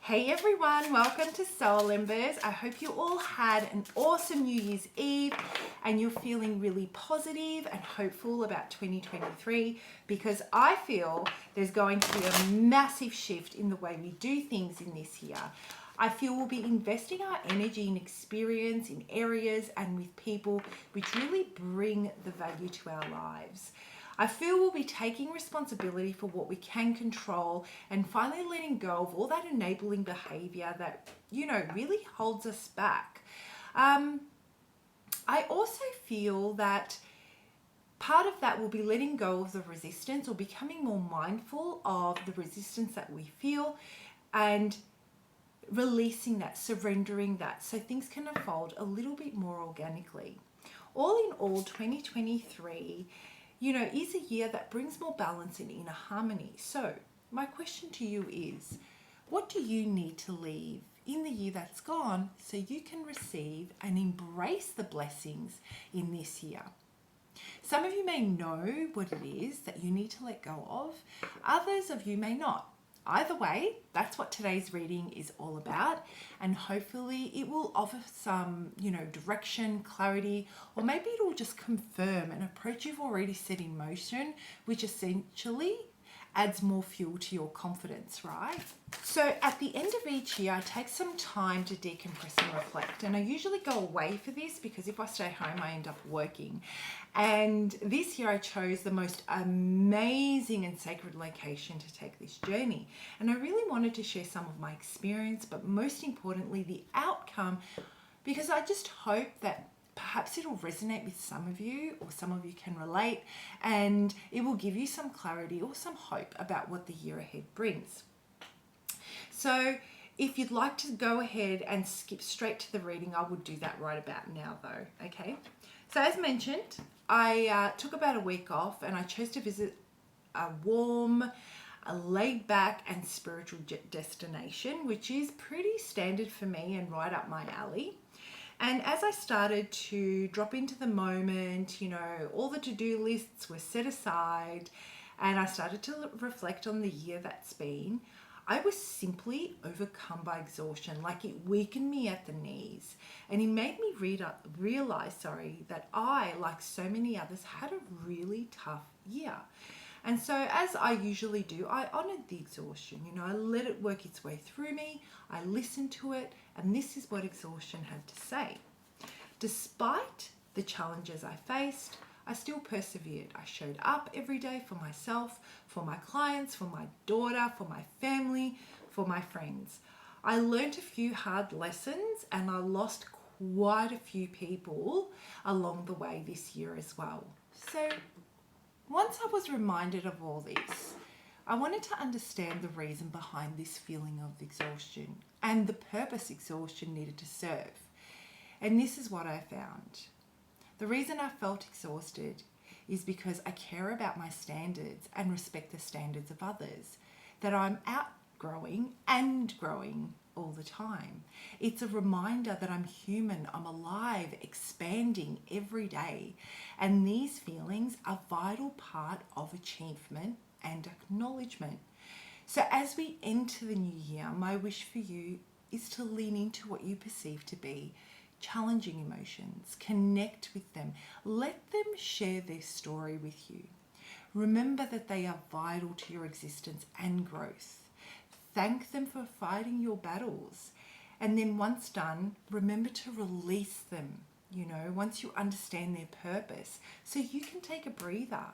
Hey everyone, welcome to Soul Embers. I hope you all had an awesome New Year's Eve and you're feeling really positive and hopeful about 2023, because I feel there's going to be a massive shift in the way we do things in this year. I feel we'll be investing our energy and experience in areas and with people which really bring the value to our lives. I feel we'll be taking responsibility for what we can control and finally letting go of all that enabling behavior that, really holds us back. I also feel that part of that will be letting go of the resistance, or becoming more mindful of the resistance that we feel and releasing that, surrendering that, so things can unfold a little bit more organically. All in all, 2023 is a year that brings more balance and inner harmony. So my question to you is, what do you need to leave in the year that's gone so you can receive and embrace the blessings in this year? Some of you may know what it is that you need to let go of. Others of you may not. Either way, that's what today's reading is all about, and hopefully it will offer some, direction, clarity, or maybe it will just confirm an approach you've already set in motion, which essentially adds more fuel to your confidence, right? So at the end of each year, I take some time to decompress and reflect, and I usually go away for this because if I stay home, I end up working. And this year I chose the most amazing and sacred location to take this journey. And I really wanted to share some of my experience, but most importantly, the outcome, because I just hope that perhaps it'll resonate with some of you, or some of you can relate, and it will give you some clarity or some hope about what the year ahead brings. So if you'd like to go ahead and skip straight to the reading, I would do that right about now though, okay? So as mentioned, I took about a week off and I chose to visit a warm, a laid back and spiritual destination, which is pretty standard for me and right up my alley. And as I started to drop into the moment, all the to-do lists were set aside and I started to reflect on the year that's been, I was simply overcome by exhaustion. Like, it weakened me at the knees, and it made me realize that I, like so many others, had a really tough year. And so as I usually do, I honored the exhaustion. I let it work its way through me. I listened to it, and this is what exhaustion had to say. Despite the challenges I faced, I still persevered. I showed up every day for myself, for my clients, for my daughter, for my family, for my friends. I learned a few hard lessons and I lost quite a few people along the way this year as well. So once I was reminded of all this, I wanted to understand the reason behind this feeling of exhaustion and the purpose exhaustion needed to serve. And this is what I found. The reason I felt exhausted is because I care about my standards and respect the standards of others, that I'm outgrowing and growing all the time. It's a reminder that I'm human, I'm alive, expanding every day. And these feelings are a vital part of achievement and acknowledgement. So as we enter the new year, my wish for you is to lean into what you perceive to be challenging emotions, connect with them, let them share their story with you. Remember that they are vital to your existence and growth. Thank them for fighting your battles. And then once done, remember to release them, once you understand their purpose, so you can take a breather.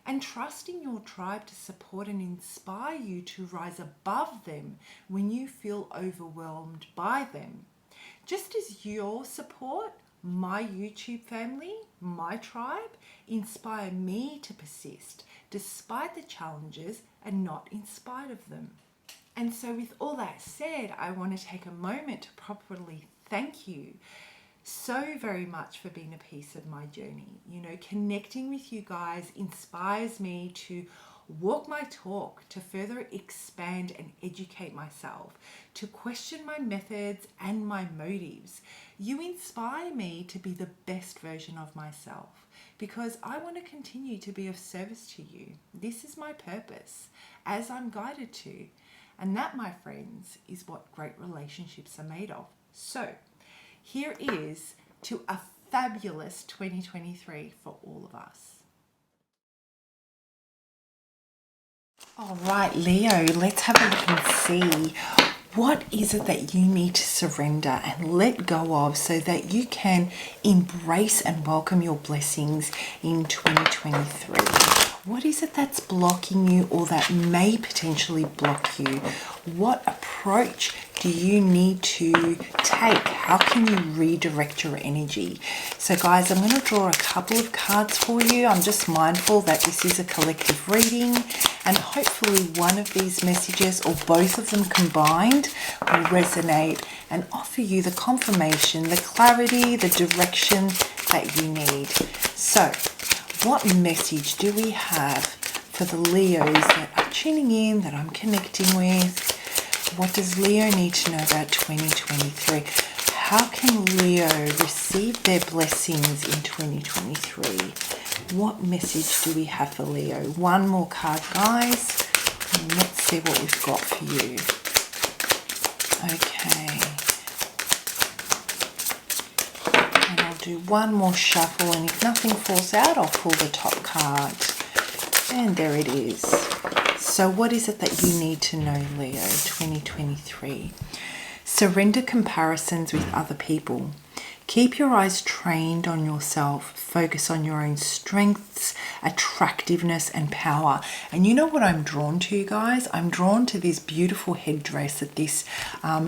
And trust in your tribe to support and inspire you to rise above them when you feel overwhelmed by them. Just as your support, my YouTube family, my tribe, inspire me to persist despite the challenges and not in spite of them. And so with all that said, I want to take a moment to properly thank you so very much for being a piece of my journey. Connecting with you guys inspires me to walk my talk, to further expand and educate myself, to question my methods and my motives. You inspire me to be the best version of myself because I want to continue to be of service to you. This is my purpose as I'm guided to. And that, my friends, is what great relationships are made of. So here is to a fabulous 2023 for all of us. All right, Leo, let's have a look and see what is it that you need to surrender and let go of so that you can embrace and welcome your blessings in 2023. What is it that's blocking you or that may potentially block you? What approach do you need to take? How can you redirect your energy? So guys, I'm going to draw a couple of cards for you. I'm just mindful that this is a collective reading, and hopefully one of these messages or both of them combined will resonate and offer you the confirmation, the clarity, the direction that you need. So what message do we have for the Leos that are tuning in, that I'm connecting with? What does Leo need to know about 2023? How can Leo receive their blessings in 2023? What message do we have for Leo? One more card, guys. And let's see what we've got for you. Okay. And I'll do one more shuffle, and if nothing falls out, I'll pull the top card. And there it is. So what is it that you need to know, Leo, 2023? Surrender comparisons with other people. Keep your eyes trained on yourself. Focus on your own strengths, attractiveness, and power. And you know what I'm drawn to, guys? I'm drawn to this beautiful headdress that this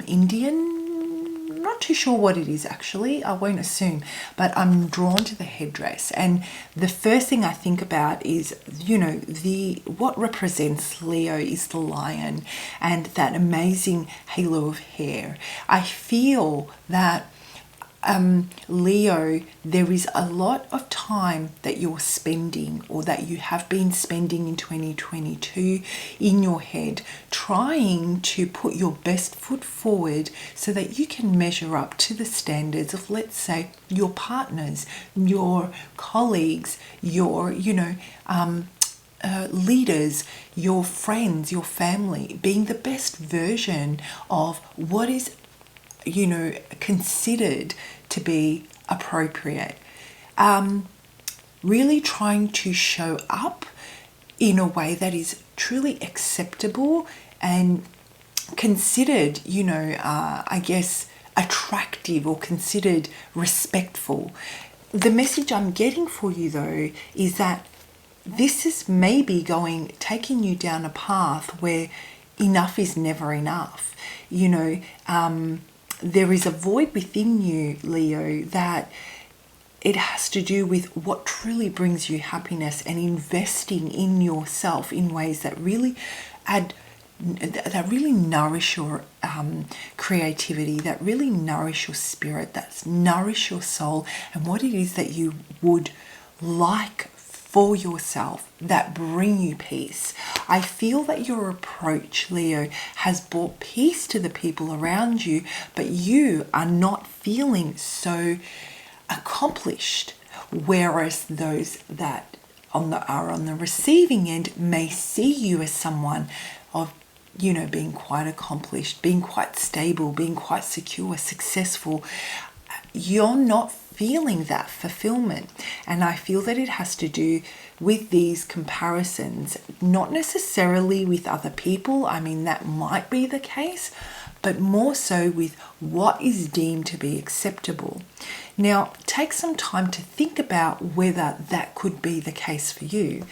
Indian, not too sure what it is actually, I won't assume, but I'm drawn to the headdress. And the first thing I think about is, you know, what represents Leo is the lion and that amazing halo of hair. I feel that Leo, there is a lot of time that you're spending, or that you have been spending in 2022 in your head, trying to put your best foot forward so that you can measure up to the standards of, let's say, your partners, your colleagues, your, leaders, your friends, your family, being the best version of what is considered to be appropriate. Really trying to show up in a way that is truly acceptable and considered, I guess, attractive or considered respectful. The message I'm getting for you, though, is that this is maybe taking you down a path where enough is never enough. There is a void within you, Leo, that it has to do with what truly brings you happiness and investing in yourself in ways that really nourish your creativity, that really nourish your spirit, that nourish your soul, and what it is that you would like for yourself that bring you peace. I feel that your approach, Leo, has brought peace to the people around you, but you are not feeling so accomplished, whereas those that are on the receiving end may see you as someone of being quite accomplished, being quite stable, being quite secure, successful. You're not feeling that fulfillment, and I feel that it has to do with these comparisons, not necessarily with other people. I mean, that might be the case, but more so with what is deemed to be acceptable. Now, take some time to think about whether that could be the case for you.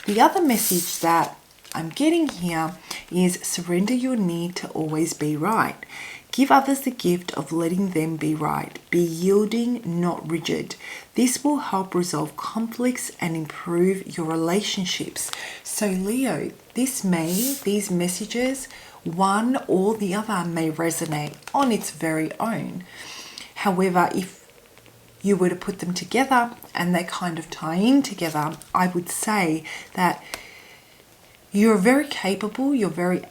The other message that I'm getting here is surrender your need to always be right. Give others the gift of letting them be right. Be yielding, not rigid. This will help resolve conflicts and improve your relationships. So Leo, these messages, one or the other may resonate on its very own. However, if you were to put them together and they kind of tie in together, I would say that you're very capable, you're very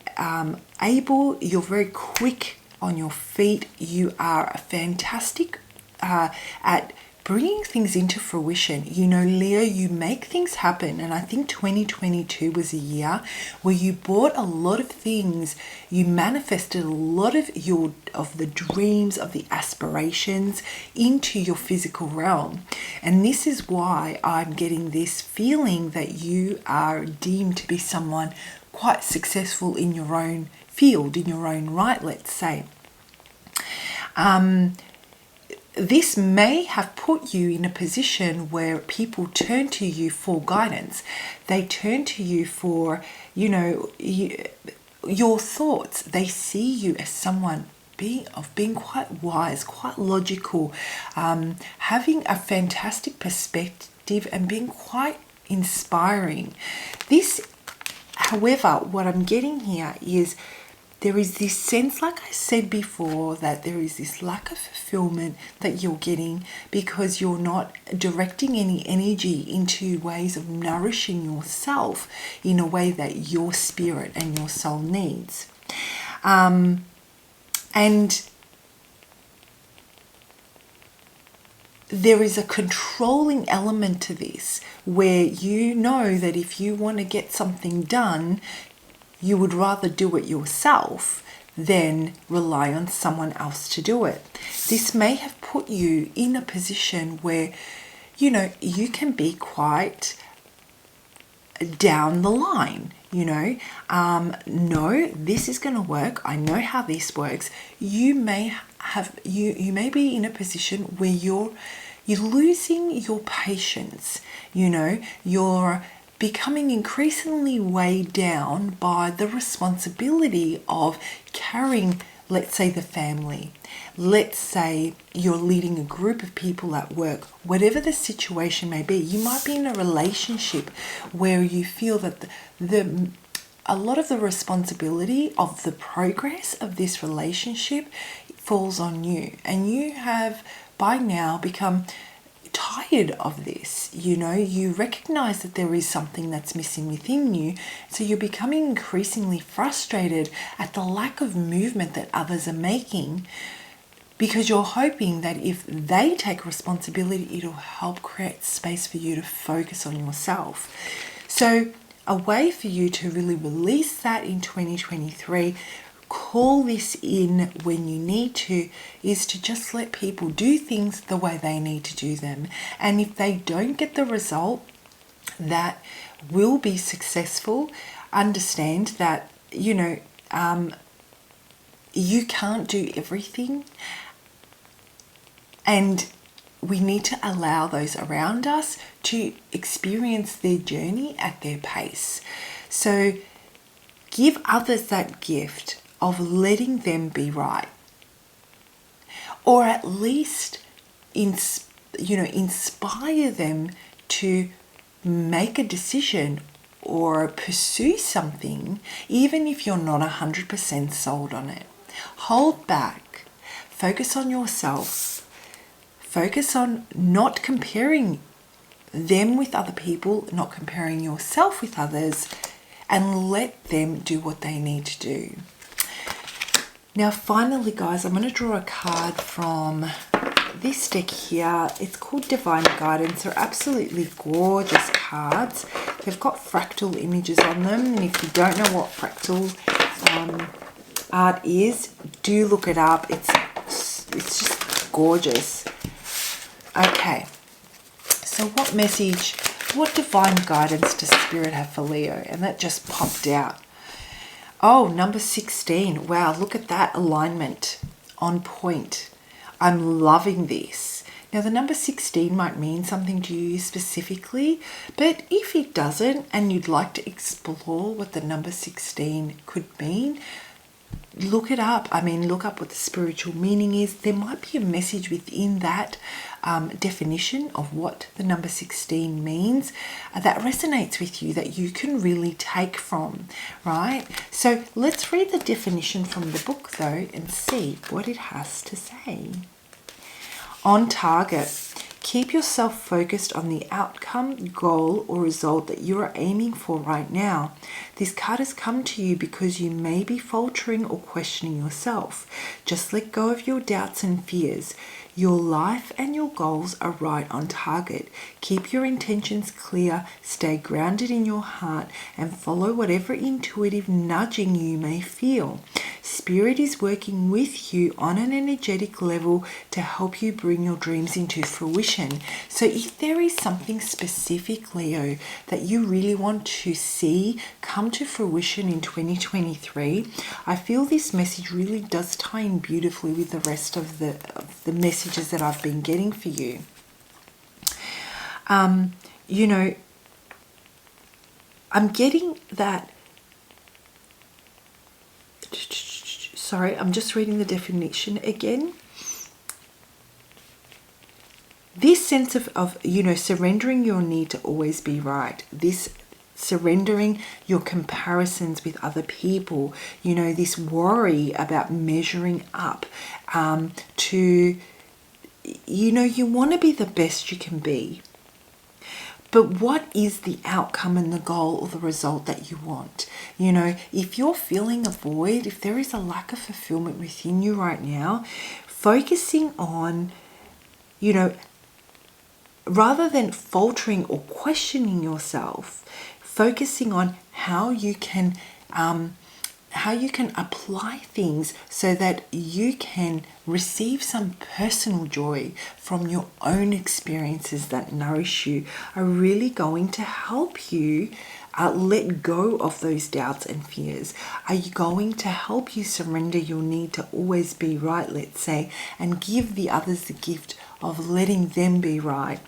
able, you're very quick on your feet. You are fantastic at bringing things into fruition. You know, Leo, you make things happen. And I think 2022 was a year where you brought a lot of things, you manifested a lot of the dreams, of the aspirations into your physical realm. And this is why I'm getting this feeling that you are deemed to be someone quite successful in your own field, in your own right, let's say. This may have put you in a position where people turn to you for guidance. They turn to you for, you know, your thoughts. They see you as someone being quite wise, quite logical, having a fantastic perspective and being quite inspiring. This, however, what I'm getting here is there is this sense, like I said before, that there is this lack of fulfillment that you're getting because you're not directing any energy into ways of nourishing yourself in a way that your spirit and your soul needs. And there is a controlling element to this where you know that if you want to get something done, you would rather do it yourself than rely on someone else to do it. This may have put you in a position where, you know, you can be quite down the line, you know. No, this is going to work. I know how this works. You may be in a position where you're losing your patience, you know, you're becoming increasingly weighed down by the responsibility of carrying, let's say, the family. Let's say you're leading a group of people at work. Whatever the situation may be, you might be in a relationship where you feel that a lot of the responsibility of the progress of this relationship falls on you, and you have by now become tired of this. You know, you recognize that there is something that's missing within you, so you're becoming increasingly frustrated at the lack of movement that others are making, because you're hoping that if they take responsibility, it'll help create space for you to focus on yourself. So a way for you to really release that in 2023, call this in when you need to, is to just let people do things the way they need to do them. And if they don't get the result that will be successful, understand that, you know, you can't do everything, and we need to allow those around us to experience their journey at their pace. So give others that gift of letting them be right, or at least inspire them to make a decision or pursue something, even if you're not 100% sold on it. Hold back, focus on yourself, focus on not comparing them with other people, not comparing yourself with others, and let them do what they need to do. Now, finally, guys, I'm going to draw a card from this deck here. It's called Divine Guidance. They're absolutely gorgeous cards. They've got fractal images on them. And if you don't know what fractal art is, do look it up. It's just gorgeous. Okay. So what message, what divine guidance does Spirit have for Leo? And that just popped out. Oh, number 16. Wow, look at that alignment. On point. I'm loving this. Now, the number 16 might mean something to you specifically, but if it doesn't and you'd like to explore what the number 16 could mean, look it up. I mean, look up what the spiritual meaning is. There might be a message within that definition of what the number 16 means that resonates with you, that you can really take from, right? So let's read the definition from the book though and see what it has to say. On target. Keep yourself focused on the outcome, goal, or result that you are aiming for right now. This card has come to you because you may be faltering or questioning yourself. Just let go of your doubts and fears. Your life and your goals are right on target. Keep your intentions clear, stay grounded in your heart, and follow whatever intuitive nudging you may feel. Spirit is working with you on an energetic level to help you bring your dreams into fruition. So if there is something specific, Leo, that you really want to see come to fruition in 2023, I feel this message really does tie in beautifully with the rest of the messages that I've been getting for you. You know, I'm getting that. Sorry, I'm just reading the definition again. This sense of surrendering your need to always be right. This surrendering your comparisons with other people. This worry about measuring up to, you want to be the best you can be. But what is the outcome and the goal or the result that you want? If you're feeling a void, if there is a lack of fulfillment within you right now, focusing on, rather than faltering or questioning yourself, focusing on how you can apply things so that you can receive some personal joy from your own experiences that nourish you are really going to help you let go of those doubts and fears. Are you going to help you surrender your need to always be right, let's say, and give the others the gift of letting them be right?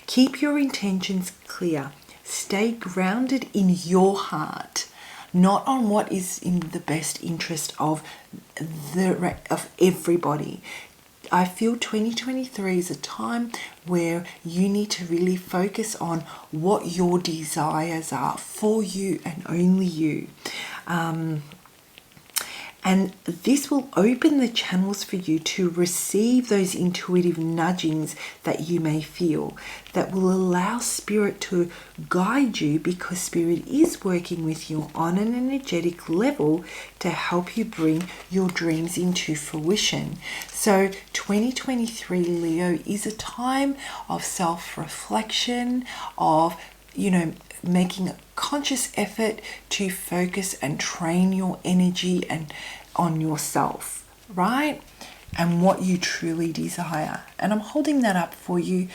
Keep your intentions clear. Stay grounded in your heart, not on what is in the best interest of everybody. I feel 2023 is a time where you need to really focus on what your desires are for you and only you. And this will open the channels for you to receive those intuitive nudgings that you may feel, that will allow Spirit to guide you, because Spirit is working with you on an energetic level to help you bring your dreams into fruition. So 2023, Leo, is a time of self-reflection, of, making a conscious effort to focus and train your energy and on yourself, right? And what you truly desire. And I'm holding that up for you.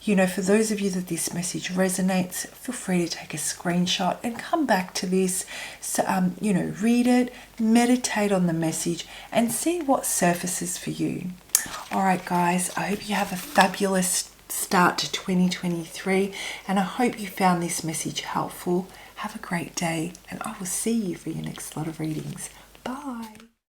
For those of you that this message resonates, feel free to take a screenshot and come back to this. So, read it, meditate on the message, and see what surfaces for you. All right, guys, I hope you have a fabulous start to 2023, and I hope you found this message helpful. Have a great day, and I will see you for your next lot of readings. Bye.